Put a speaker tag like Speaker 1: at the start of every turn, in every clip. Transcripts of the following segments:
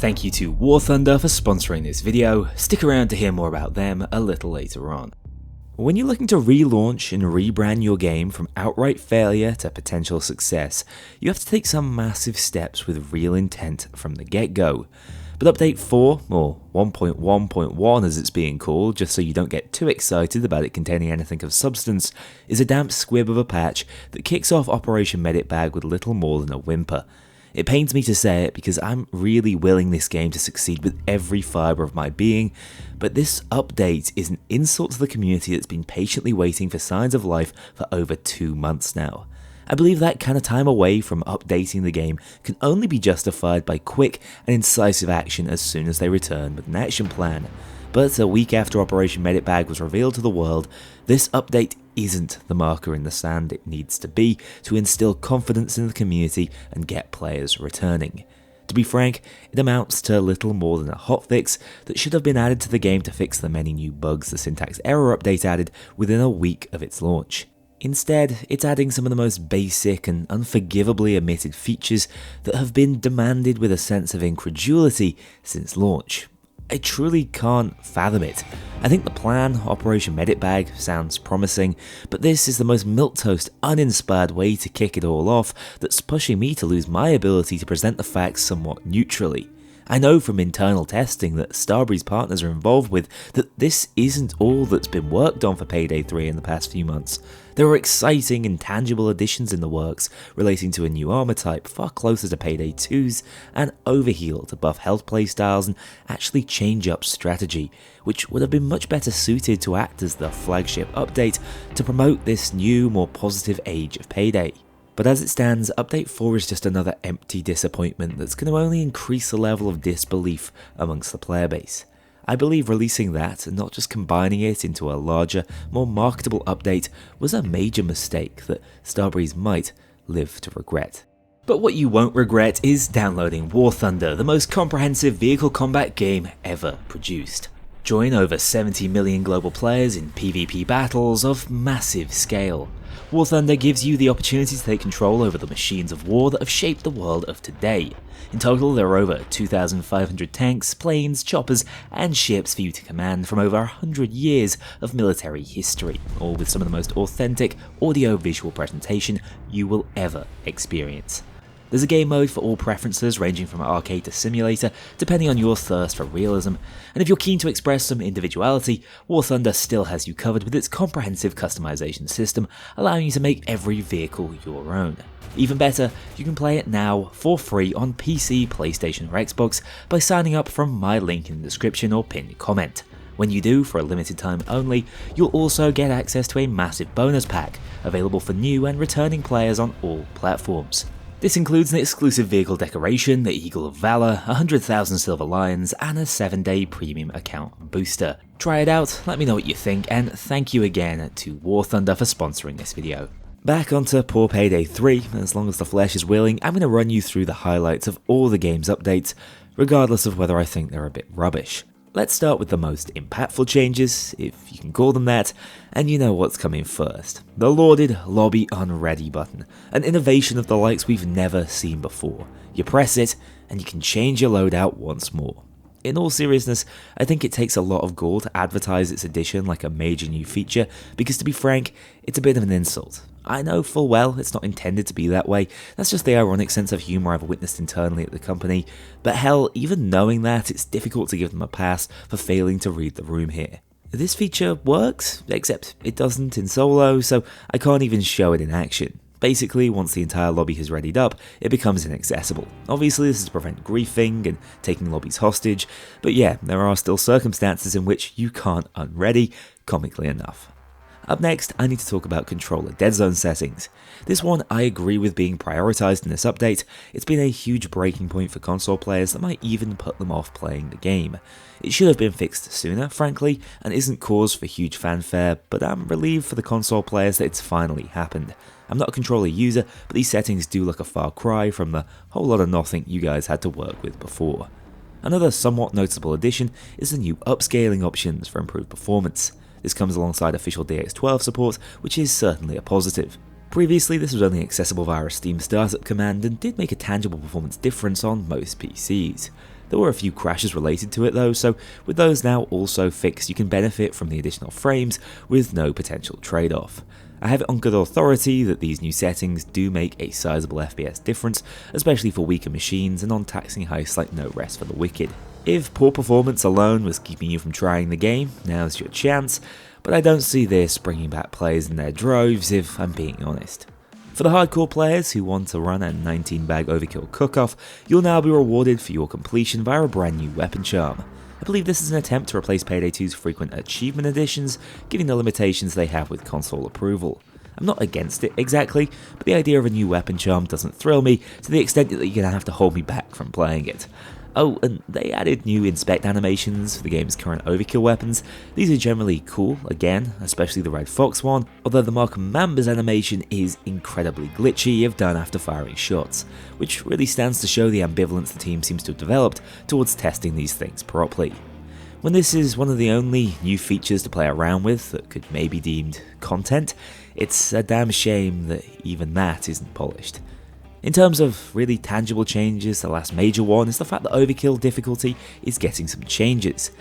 Speaker 1: Thank you to War Thunder for sponsoring this video. Stick around to hear more about them a little later on. When you're looking to relaunch and rebrand your game from outright failure to potential success, you have to take some massive steps with real intent from the get-go. But Update 4, or 1.1.1 as it's being called, just so you don't get too excited about it containing anything of substance, is a damp squib of a patch that kicks off Operation Medic Bag with little more than a whimper. It pains me to say it because I'm really willing this game to succeed with every fibre of my being, but this update is an insult to the community that's been patiently waiting for signs of life for over 2 months now. I believe that kind of time away from updating the game can only be justified by quick and incisive action as soon as they return with an action plan. But a week after Operation Medic Bag was revealed to the world, this update isn't the marker in the sand it needs to be to instill confidence in the community and get players returning. To be frank, it amounts to little more than a hotfix that should have been added to the game to fix the many new bugs the syntax error update added within a week of its launch. Instead, it's adding some of the most basic and unforgivably omitted features that have been demanded with a sense of incredulity since launch. I truly can't fathom it. I think the plan, Operation Medic Bag, sounds promising, but this is the most milquetoast, uninspired way to kick it all off that's pushing me to lose my ability to present the facts somewhat neutrally. I know from internal testing that Starbreeze partners are involved with that this isn't all that's been worked on for Payday 3 in the past few months. There are exciting and tangible additions in the works relating to a new armor type far closer to Payday 2's, and Overheal to buff health playstyles and actually change up strategy, which would have been much better suited to act as the flagship update to promote this new, more positive age of Payday. But as it stands, Update 4 is just another empty disappointment that's going to only increase the level of disbelief amongst the player base. I believe releasing that and not just combining it into a larger, more marketable update was a major mistake that Starbreeze might live to regret. But what you won't regret is downloading War Thunder, the most comprehensive vehicle combat game ever produced. Join over 70 million global players in PvP battles of massive scale. War Thunder gives you the opportunity to take control over the machines of war that have shaped the world of today. In total, there are over 2,500 tanks, planes, choppers, and ships for you to command from over 100 years of military history, all with some of the most authentic audio-visual presentation you will ever experience. There's a game mode for all preferences ranging from arcade to simulator, depending on your thirst for realism, and if you're keen to express some individuality, War Thunder still has you covered with its comprehensive customization system, allowing you to make every vehicle your own. Even better, you can play it now for free on PC, PlayStation or Xbox by signing up from my link in the description or pinned comment. When you do, for a limited time only, you'll also get access to a massive bonus pack, available for new and returning players on all platforms. This includes an exclusive vehicle decoration, the Eagle of Valor, 100,000 Silver Lions, and a 7-day premium account booster. Try it out, let me know what you think, and thank you again to War Thunder for sponsoring this video. Back onto poor Payday 3, as long as the flesh is willing, I'm going to run you through the highlights of all the game's updates, regardless of whether I think they're a bit rubbish. Let's start with the most impactful changes, if you can call them that, and you know what's coming first. The lauded Lobby Unready button, an innovation of the likes we've never seen before. You press it, and you can change your loadout once more. In all seriousness, I think it takes a lot of gall to advertise its addition like a major new feature, because to be frank, it's a bit of an insult. I know full well it's not intended to be that way, that's just the ironic sense of humour I've witnessed internally at the company, but hell, even knowing that, it's difficult to give them a pass for failing to read the room here. This feature works, except it doesn't in solo, so I can't even show it in action. Basically, once the entire lobby has readied up, it becomes inaccessible. Obviously, this is to prevent griefing and taking lobbies hostage, but yeah, there are still circumstances in which you can't unready, comically enough. Up next, I need to talk about controller dead zone settings. This one I agree with being prioritised in this update. It's been a huge breaking point for console players that might even put them off playing the game. It should have been fixed sooner, frankly, and isn't cause for huge fanfare, but I'm relieved for the console players that it's finally happened. I'm not a controller user, but these settings do look a far cry from the whole lot of nothing you guys had to work with before. Another somewhat noticeable addition is the new upscaling options for improved performance. This comes alongside official DX12 support, which is certainly a positive. Previously, this was only accessible via a Steam startup command and did make a tangible performance difference on most PCs. There were a few crashes related to it though, so with those now also fixed, you can benefit from the additional frames with no potential trade-off. I have it on good authority that these new settings do make a sizable FPS difference, especially for weaker machines and on taxing heists like No Rest for the Wicked. If poor performance alone was keeping you from trying the game, now's your chance, but I don't see this bringing back players in their droves if I'm being honest. For the hardcore players who want to run a 19-bag overkill cook-off, you'll now be rewarded for your completion via a brand new weapon charm. I believe this is an attempt to replace Payday 2's frequent achievement additions, given the limitations they have with console approval. I'm not against it exactly, but the idea of a new weapon charm doesn't thrill me to the extent that you're going to have to hold me back from playing it. Oh, and they added new inspect animations for the game's current overkill weapons. These are generally cool, again, especially the Red Fox one, although the Markham Mambas animation is incredibly glitchy if done after firing shots, which really stands to show the ambivalence the team seems to have developed towards testing these things properly. When this is one of the only new features to play around with that could maybe be deemed content, it's a damn shame that even that isn't polished. In terms of really tangible changes, the last major one is the fact that overkill difficulty is getting some changes.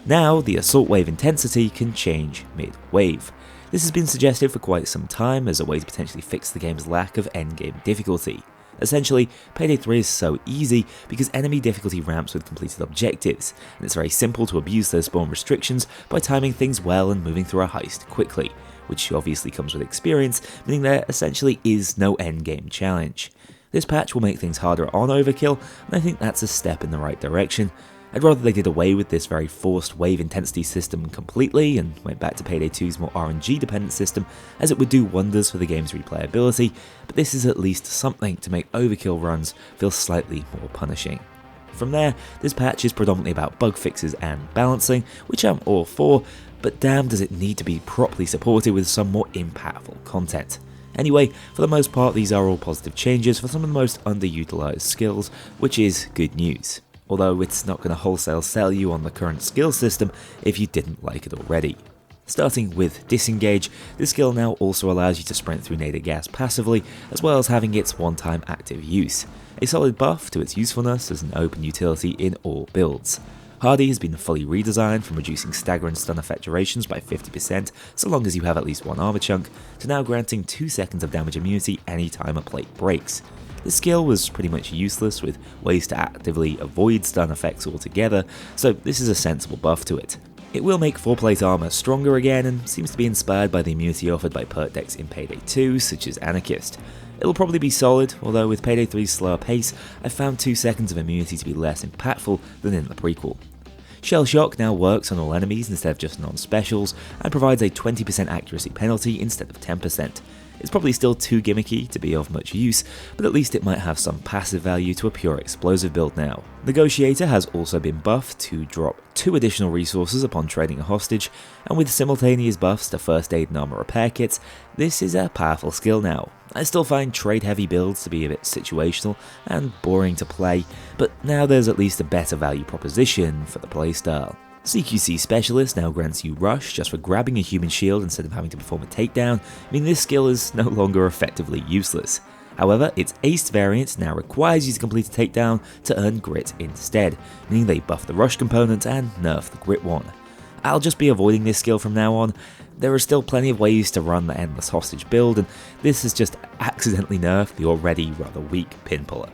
Speaker 1: Now, the assault wave intensity can change mid-wave. This has been suggested for quite some time as a way to potentially fix the game's lack of endgame difficulty. Essentially, Payday 3 is so easy because enemy difficulty ramps with completed objectives, and it's very simple to abuse those spawn restrictions by timing things well and moving through a heist quickly, which obviously comes with experience, meaning there essentially is no endgame challenge. This patch will make things harder on overkill, and I think that's a step in the right direction. I'd rather they did away with this very forced wave intensity system completely and went back to Payday 2's more RNG dependent system, as it would do wonders for the game's replayability, but this is at least something to make overkill runs feel slightly more punishing. From there, this patch is predominantly about bug fixes and balancing, which I'm all for, but damn does it need to be properly supported with some more impactful content. Anyway, for the most part these are all positive changes for some of the most underutilized skills, which is good news. Although it's not going to wholesale sell you on the current skill system if you didn't like it already. Starting with Disengage, this skill now also allows you to sprint through nadir gas passively, as well as having its one-time active use, a solid buff to its usefulness as an open utility in all builds. Hardy has been fully redesigned from reducing stagger and stun effect durations by 50% so long as you have at least one armor chunk, to now granting 2 seconds of damage immunity anytime a plate breaks. This skill was pretty much useless with ways to actively avoid stun effects altogether, so this is a sensible buff to it. It will make 4-plate armor stronger again and seems to be inspired by the immunity offered by perk decks in Payday 2 such as Anarchist. It'll probably be solid, although with Payday 3's slower pace, I found 2 seconds of immunity to be less impactful than in the prequel. Shell Shock now works on all enemies instead of just non-specials, and provides a 20% accuracy penalty instead of 10%. It's probably still too gimmicky to be of much use, but at least it might have some passive value to a pure explosive build now. Negotiator has also been buffed to drop 2 additional resources upon trading a hostage, and with simultaneous buffs to first aid and armor repair kits, this is a powerful skill now. I still find trade-heavy builds to be a bit situational and boring to play, but now there's at least a better value proposition for the playstyle. CQC Specialist now grants you Rush just for grabbing a human shield instead of having to perform a takedown, meaning this skill is no longer effectively useless. However, its Aced variant now requires you to complete a takedown to earn Grit instead, meaning they buff the Rush component and nerf the Grit one. I'll just be avoiding this skill from now on. There are still plenty of ways to run the Endless Hostage build, and this has just accidentally nerfed the already rather weak Pinpuller.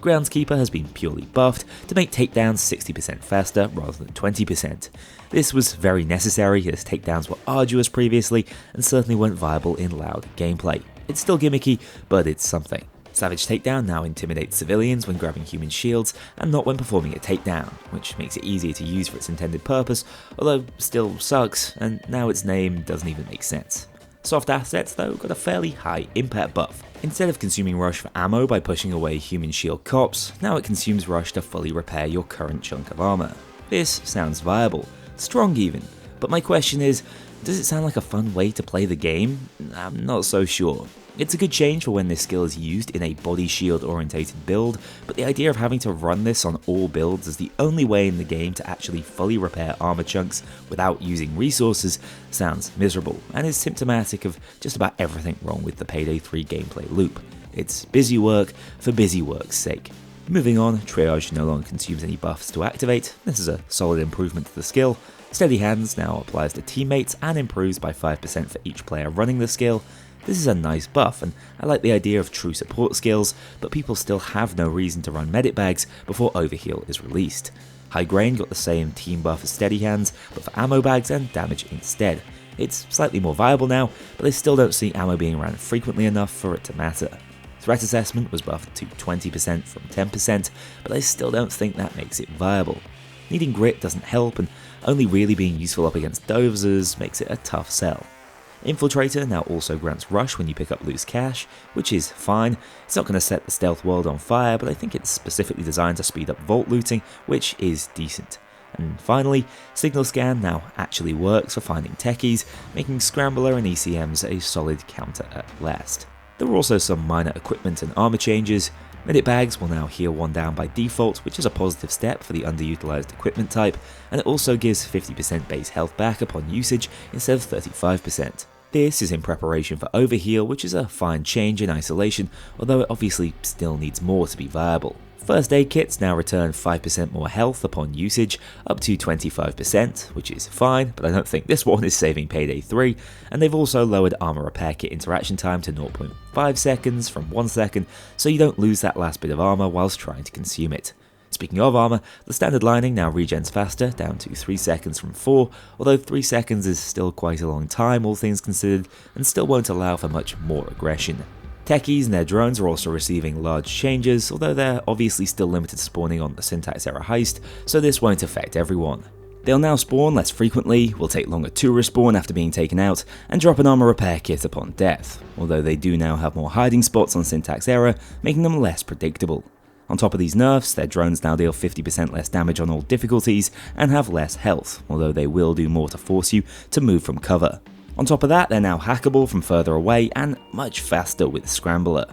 Speaker 1: Groundskeeper has been purely buffed to make takedowns 60% faster rather than 20%. This was very necessary as takedowns were arduous previously and certainly weren't viable in loud gameplay. It's still gimmicky, but it's something. Savage Takedown now intimidates civilians when grabbing human shields and not when performing a takedown, which makes it easier to use for its intended purpose, although still sucks, and now its name doesn't even make sense. Soft Assets though got a fairly high impact buff. Instead of consuming Rush for ammo by pushing away human shield cops, now it consumes Rush to fully repair your current chunk of armor. This sounds viable, strong even, but my question is, does it sound like a fun way to play the game? I'm not so sure. It's a good change for when this skill is used in a body shield orientated build, but the idea of having to run this on all builds as the only way in the game to actually fully repair armor chunks without using resources sounds miserable, and is symptomatic of just about everything wrong with the Payday 3 gameplay loop. It's busy work for busy work's sake. Moving on, Triage no longer consumes any buffs to activate. This is a solid improvement to the skill. Steady Hands now applies to teammates and improves by 5% for each player running the skill. This is a nice buff, and I like the idea of true support skills, but people still have no reason to run medic bags before Overheal is released. High Grain got the same team buff as Steady Hands, but for ammo bags and damage instead. It's slightly more viable now, but they still don't see ammo being ran frequently enough for it to matter. Threat Assessment was buffed to 20% from 10%, but I still don't think that makes it viable. Needing grit doesn't help, and only really being useful up against dozers makes it a tough sell. Infiltrator now also grants rush when you pick up loose cash, which is fine. It's not going to set the stealth world on fire, but I think it's specifically designed to speed up vault looting, which is decent. And finally, Signal Scan now actually works for finding techies, making Scrambler and ECMs a solid counter at last. There were also some minor equipment and armor changes. Medic bags will now heal one down by default, which is a positive step for the underutilized equipment type, and it also gives 50% base health back upon usage instead of 35%. This is in preparation for Overheal, which is a fine change in isolation, although it obviously still needs more to be viable. First aid kits now return 5% more health upon usage, up to 25%, which is fine, but I don't think this one is saving Payday 3, and they've also lowered armor repair kit interaction time to 0.5 seconds from 1 second, so you don't lose that last bit of armor whilst trying to consume it. Speaking of armor, the standard lining now regens faster, down to 3 seconds from 4, although 3 seconds is still quite a long time all things considered, and still won't allow for much more aggression. Techies and their drones are also receiving large changes, although they're obviously still limited to spawning on the syntax error heist, so this won't affect everyone. They'll now spawn less frequently, will take longer to respawn after being taken out, and drop an armor repair kit upon death, although they do now have more hiding spots on syntax error, making them less predictable. On top of these nerfs, their drones now deal 50% less damage on all difficulties and have less health, although they will do more to force you to move from cover. On top of that, they're now hackable from further away and much faster with Scrambler.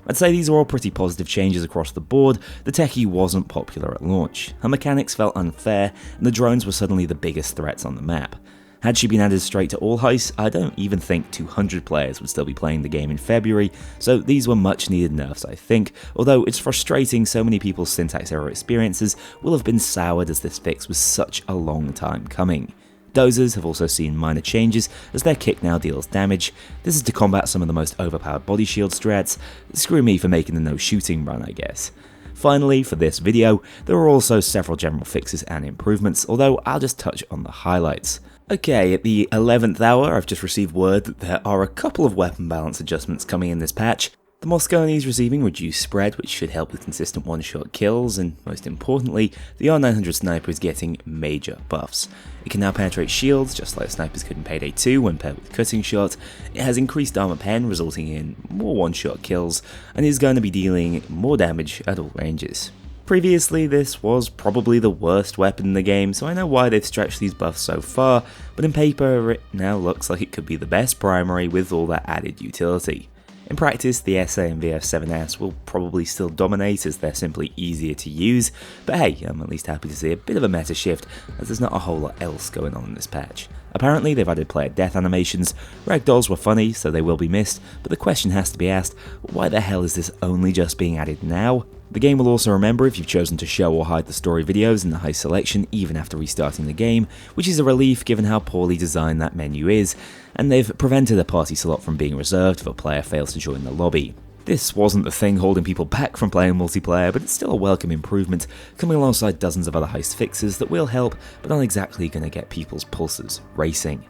Speaker 1: I'd say these are all pretty positive changes across the board. The techie wasn't popular at launch, her mechanics felt unfair, and the drones were suddenly the biggest threats on the map. Had she been added straight to all heists, I don't even think 200 players would still be playing the game in February, so these were much needed nerfs I think, although it's frustrating so many people's syntax error experiences will have been soured as this fix was such a long time coming. Dozers have also seen minor changes as their kick now deals damage. This is to combat some of the most overpowered body shield strats. Screw me for making the no shooting run, I guess. Finally, for this video, there are also several general fixes and improvements, although I'll just touch on the highlights. Okay, at the 11th hour, I've just received word that there are a couple of weapon balance adjustments coming in this patch. The Moscone is receiving reduced spread, which should help with consistent one-shot kills, and most importantly, the R900 sniper is getting major buffs. It can now penetrate shields, just like snipers could in Payday 2 when paired with cutting shot. It has increased armor pen, resulting in more one-shot kills, and is going to be dealing more damage at all ranges. Previously, this was probably the worst weapon in the game, so I know why they've stretched these buffs so far, but in paper it now looks like it could be the best primary with all that added utility. In practice, the SA and VF7S will probably still dominate as they're simply easier to use, but hey, I'm at least happy to see a bit of a meta shift as there's not a whole lot else going on in this patch. Apparently they've added player death animations. Ragdolls were funny, so they will be missed, but the question has to be asked, why the hell is this only just being added now? The game will also remember if you've chosen to show or hide the story videos in the heist selection even after restarting the game, which is a relief given how poorly designed that menu is, and they've prevented a party slot from being reserved if a player fails to join the lobby. This wasn't the thing holding people back from playing multiplayer, but it's still a welcome improvement, coming alongside dozens of other heist fixes that will help, but aren't exactly going to get people's pulses racing.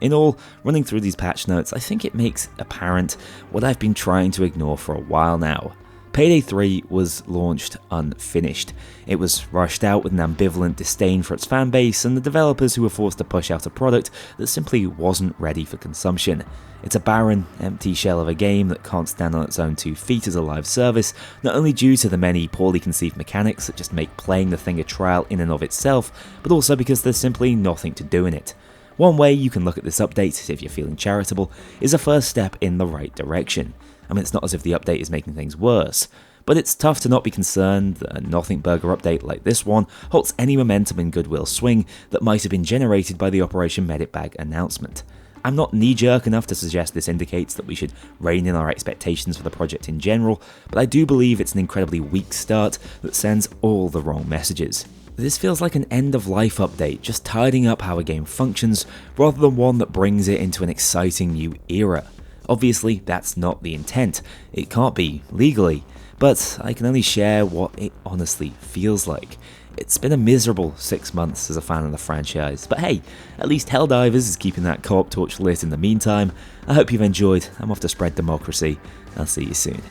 Speaker 1: In all, running through these patch notes, I think it makes apparent what I've been trying to ignore for a while now. Payday 3 was launched unfinished. It was rushed out with an ambivalent disdain for its fanbase and the developers who were forced to push out a product that simply wasn't ready for consumption. It's a barren, empty shell of a game that can't stand on its own 2 feet as a live service, not only due to the many poorly conceived mechanics that just make playing the thing a trial in and of itself, but also because there's simply nothing to do in it. One way you can look at this update, if you're feeling charitable, is a first step in the right direction. I mean, it's not as if the update is making things worse, but it's tough to not be concerned that a nothing burger update like this one halts any momentum and goodwill swing that might have been generated by the Operation Medic Bag announcement. I'm not knee-jerk enough to suggest this indicates that we should rein in our expectations for the project in general, but I do believe it's an incredibly weak start that sends all the wrong messages. This feels like an end-of-life update, just tidying up how a game functions, rather than one that brings it into an exciting new era. Obviously, that's not the intent. It can't be, legally, but I can only share what it honestly feels like. It's been a miserable 6 months as a fan of the franchise, but hey, at least Helldivers is keeping that co-op torch lit in the meantime. I hope you've enjoyed. I'm off to spread democracy. I'll see you soon.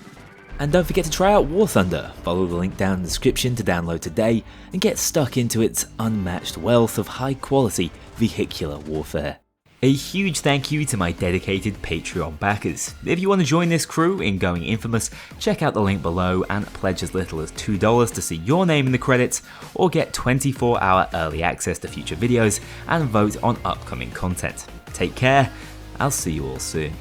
Speaker 1: And don't forget to try out War Thunder. Follow the link down in the description to download today and get stuck into its unmatched wealth of high-quality vehicular warfare. A huge thank you to my dedicated Patreon backers. If you want to join this crew in going infamous, check out the link below and pledge as little as $2 to see your name in the credits, or get 24-hour early access to future videos and vote on upcoming content. Take care, I'll see you all soon.